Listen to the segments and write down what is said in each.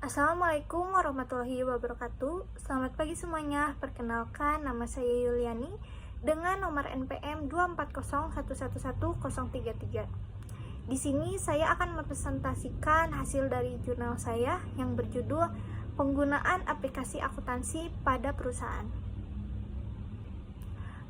Assalamualaikum warahmatullahi wabarakatuh. Selamat pagi semuanya. Perkenalkan, nama saya Yuliani dengan nomor NPM 240111033. Di sini saya akan mempresentasikan hasil dari jurnal saya yang berjudul Penggunaan Aplikasi Akuntansi pada Perusahaan.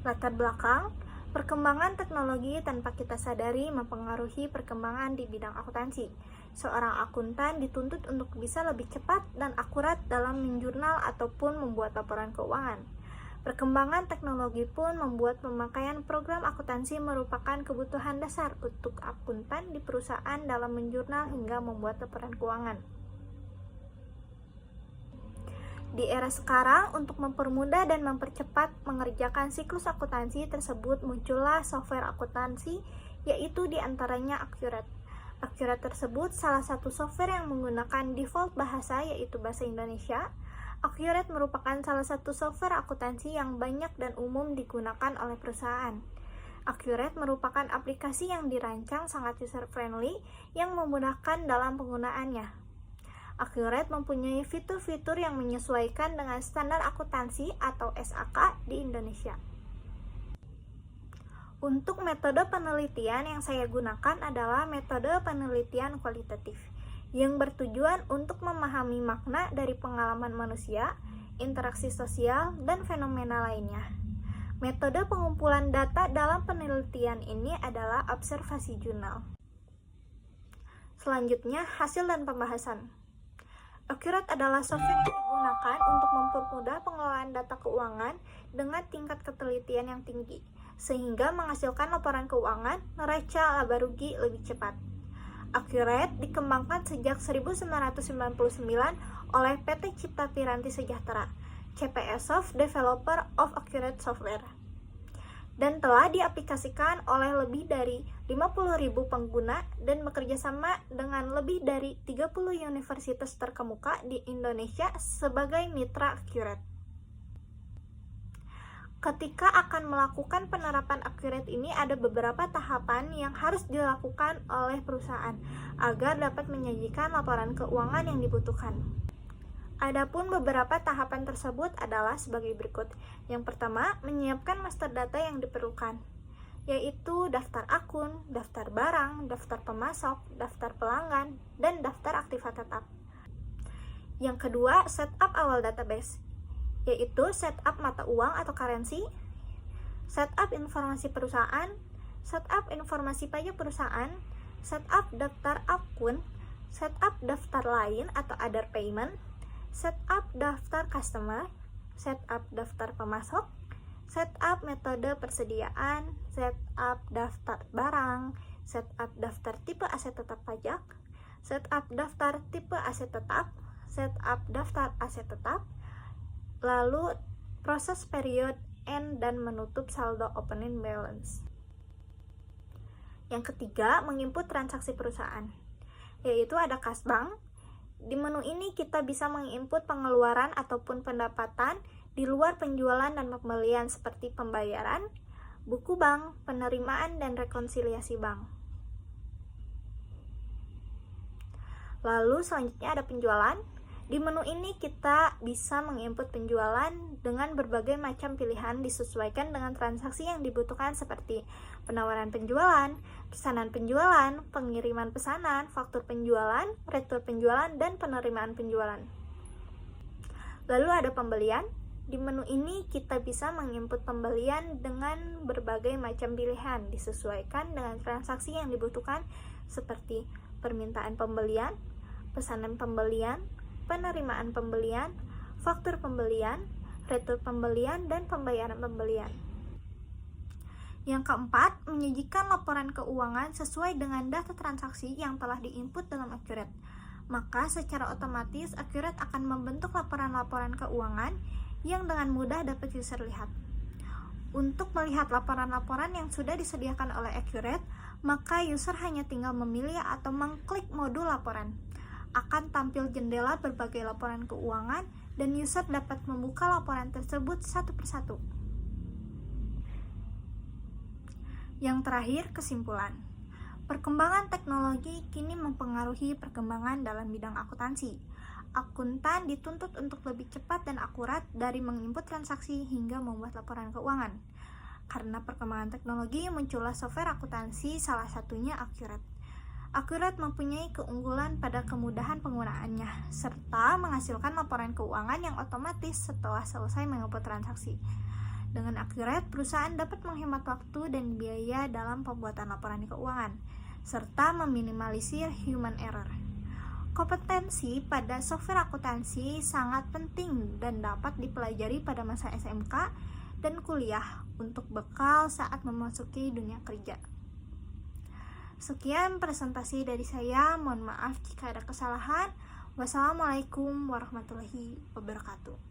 Latar belakang, perkembangan teknologi tanpa kita sadari mempengaruhi perkembangan di bidang akuntansi. Seorang akuntan dituntut untuk bisa lebih cepat dan akurat dalam menjurnal ataupun membuat laporan keuangan. Perkembangan teknologi pun membuat pemakaian program akuntansi merupakan kebutuhan dasar untuk akuntan di perusahaan dalam menjurnal hingga membuat laporan keuangan. Di era sekarang, untuk mempermudah dan mempercepat mengerjakan siklus akuntansi tersebut, muncullah software akuntansi, yaitu diantaranya Accurate. Accurate tersebut salah satu software yang menggunakan default bahasa, yaitu bahasa Indonesia. Accurate merupakan salah satu software akuntansi yang banyak dan umum digunakan oleh perusahaan. Accurate merupakan aplikasi yang dirancang sangat user-friendly yang memudahkan dalam penggunaannya. Accurate mempunyai fitur-fitur yang menyesuaikan dengan standar akuntansi atau SAK di Indonesia. Untuk metode penelitian yang saya gunakan adalah metode penelitian kualitatif, yang bertujuan untuk memahami makna dari pengalaman manusia, interaksi sosial, dan fenomena lainnya. Metode pengumpulan data dalam penelitian ini adalah observasi jurnal. Selanjutnya, hasil dan pembahasan. Accurate adalah software yang digunakan untuk mempermudah pengelolaan data keuangan dengan tingkat ketelitian yang tinggi, sehingga menghasilkan laporan keuangan neraca laba rugi lebih cepat. Accurate dikembangkan sejak 1999 oleh PT Cipta Piranti Sejahtera, CPS Soft Developer of Accurate Software, dan telah diaplikasikan oleh lebih dari 50.000 pengguna dan bekerjasama dengan lebih dari 30 universitas terkemuka di Indonesia sebagai mitra Accurate. Ketika akan melakukan penerapan Accurate ini, ada beberapa tahapan yang harus dilakukan oleh perusahaan agar dapat menyajikan laporan keuangan yang dibutuhkan. Adapun beberapa tahapan tersebut adalah sebagai berikut. Yang pertama, menyiapkan master data yang diperlukan, yaitu daftar akun, daftar barang, daftar pemasok, daftar pelanggan, dan daftar aktiva tetap. Yang kedua, setup awal database, yaitu setup mata uang atau currency, setup informasi perusahaan, setup informasi pajak perusahaan, setup daftar akun, setup daftar lain atau other payment, setup daftar customer, setup daftar pemasok, setup metode persediaan, setup daftar barang, setup daftar tipe aset tetap pajak, setup daftar tipe aset tetap, setup daftar aset tetap, lalu proses period end dan menutup saldo opening balance. Yang ketiga, menginput transaksi perusahaan, yaitu ada kas bank. Di menu ini kita bisa menginput pengeluaran ataupun pendapatan di luar penjualan dan pembelian seperti pembayaran, buku bank, penerimaan, dan rekonsiliasi bank. Lalu selanjutnya ada penjualan. Di menu ini kita bisa menginput penjualan dengan berbagai macam pilihan disesuaikan dengan transaksi yang dibutuhkan seperti penawaran penjualan, pesanan penjualan, pengiriman pesanan, faktur penjualan, retur penjualan, dan penerimaan penjualan. Lalu ada pembelian. Di menu ini kita bisa menginput pembelian dengan berbagai macam pilihan disesuaikan dengan transaksi yang dibutuhkan seperti permintaan pembelian, pesanan pembelian, penerimaan pembelian, faktur pembelian, retur pembelian, dan pembayaran pembelian. Yang keempat, menyajikan laporan keuangan sesuai dengan data transaksi yang telah diinput dalam Accurate. Maka secara otomatis Accurate akan membentuk laporan-laporan keuangan yang dengan mudah dapat user lihat. Untuk melihat laporan-laporan yang sudah disediakan oleh Accurate, maka user hanya tinggal memilih atau mengklik modul laporan. Akan tampil jendela berbagai laporan keuangan dan user dapat membuka laporan tersebut satu persatu. Yang terakhir, kesimpulan. Perkembangan teknologi kini mempengaruhi perkembangan dalam bidang akuntansi. Akuntan dituntut untuk lebih cepat dan akurat dari menginput transaksi hingga membuat laporan keuangan. Karena perkembangan teknologi, muncullah software akuntansi, salah satunya Accurate. Accurate mempunyai keunggulan pada kemudahan penggunaannya, serta menghasilkan laporan keuangan yang otomatis setelah selesai menginput transaksi. Dengan Accurate, perusahaan dapat menghemat waktu dan biaya dalam pembuatan laporan keuangan, serta meminimalisir human error. Kompetensi pada software akuntansi sangat penting dan dapat dipelajari pada masa SMK dan kuliah untuk bekal saat memasuki dunia kerja. Sekian presentasi dari saya, mohon maaf jika ada kesalahan. Wassalamualaikum warahmatullahi wabarakatuh.